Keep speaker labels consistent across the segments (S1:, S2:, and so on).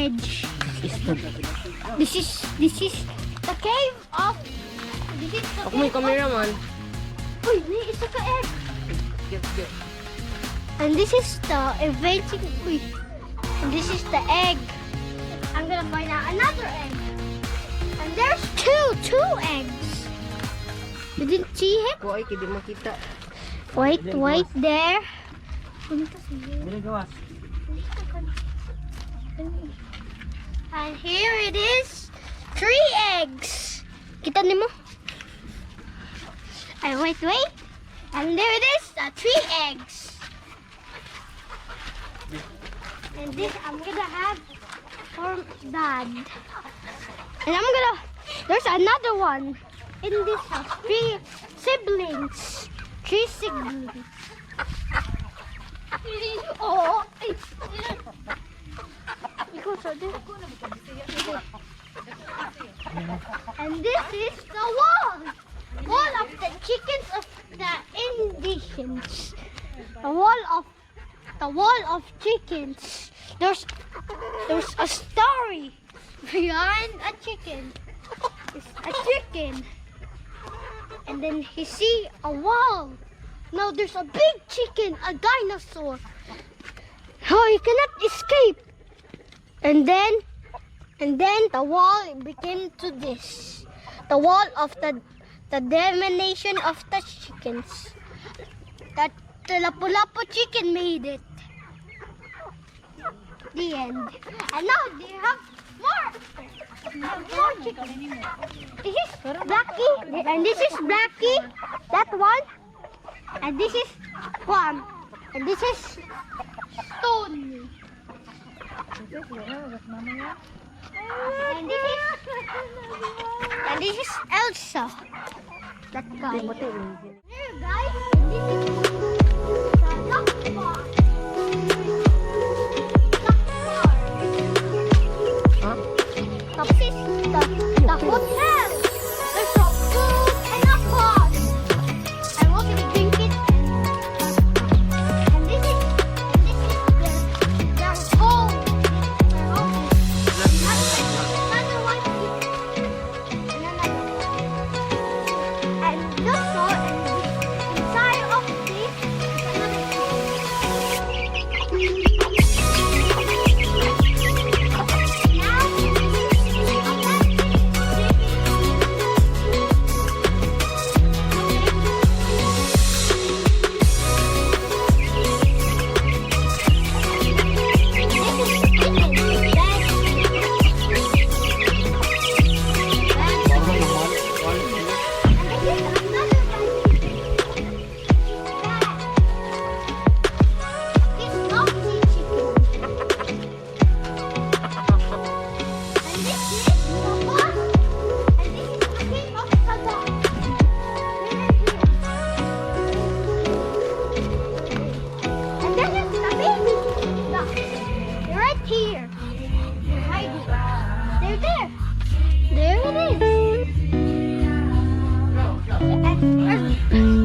S1: storage. This is the cave of. This is the
S2: Ako may
S1: cave
S2: cameraman.
S1: Uy, may isa ka egg. And this is the evading. Uy. And this is the egg. I'm gonna find out another egg. And there's two eggs. You didn't see it?
S2: Kuha ay, hindi makita.
S1: Wait there. And here it is. 3 eggs. Kita nimo? And wait. And there it is. 3 eggs. And this I'm gonna have for Dad. And there's another one in this house. 3 siblings. 3 siblings. Oh, and this is the wall of the chickens of the Indians. The wall of chickens. There's a story behind a chicken. It's a chicken. And then you see a wall. Now there's a big chicken, a dinosaur. Oh, you cannot escape. And then the wall became to this. The wall of the domination of the chickens. That the Lapu-Lapu chicken made it. The end. And now they have more. More chicken. This is Blackie, and this is Blackie. That one. And this is one. And this is Stone. And this is Elsa. That guy. Here, guys. This is the duck farm. This is the hotel. There's a food and a pot. I'm going to drink it. And this is their home. Another one. And just so inside of this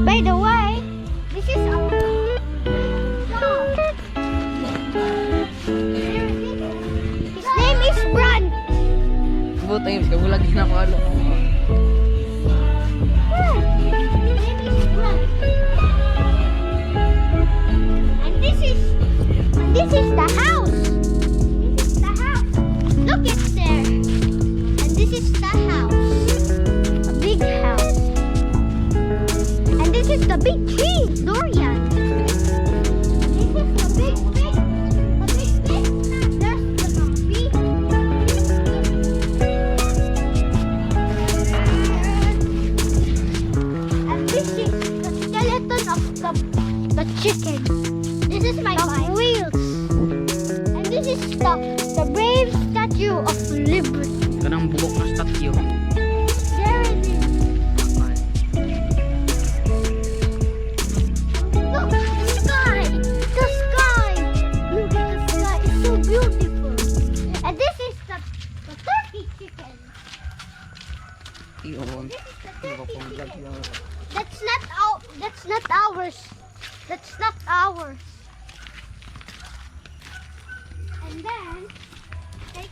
S1: by the way, this is our dog. His name is Bran.
S2: Buta yun, kaya lagi na ako ano.
S1: His name is Bran. And this is the house. This is the house. Look, it's there. And this is the house. A big house. And this is the big tree, Dorian. This is the big fish. There's the bee. And this is the skeleton of the chicken. This is my wheels. And this is the brave statue of liberty.
S2: Kanang bubok na statue.
S1: There it is. Look, the sky! The sky! Look at the sky, it's so beautiful. And this is the turkey chicken.
S2: Iyon.
S1: This is the turkey chicken. That's not ours. That's not ours. And then Okay.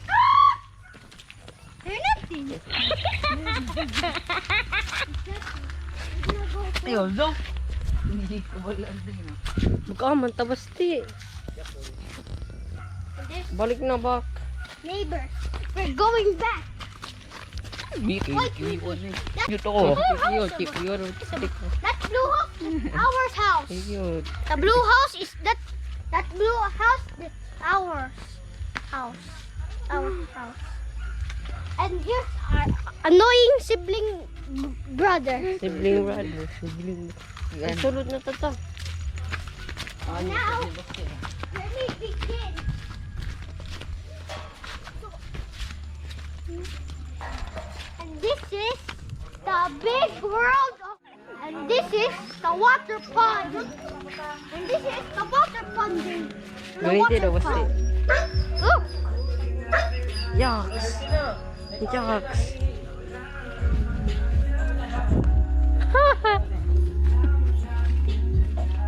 S1: They're nothing.
S2: Ayaw, zo. Hindi ko wala din. Magkaman, tabas ti.
S1: There's
S2: Balik na bak.
S1: neighbor. We're going back.
S2: Cute ako. Cute yun.
S1: That blue house is our house.
S2: Cute.
S1: The blue house is that blue house is our house. Our house. And here's our annoying sibling brother.
S2: Sibling brother. Sibling. Ang sulod na tata.
S1: Now, let me begin. And this is the big world of, and this is the water pond. And this is the water pond. The
S2: Ganito daw
S1: water
S2: basta.
S1: pond. Look.
S2: Yucks. Yucks.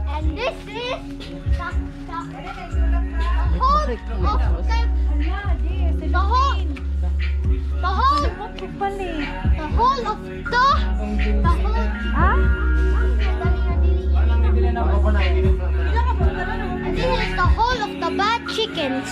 S1: And this is the whole of the whole of the whole and this is the whole of the bad chickens.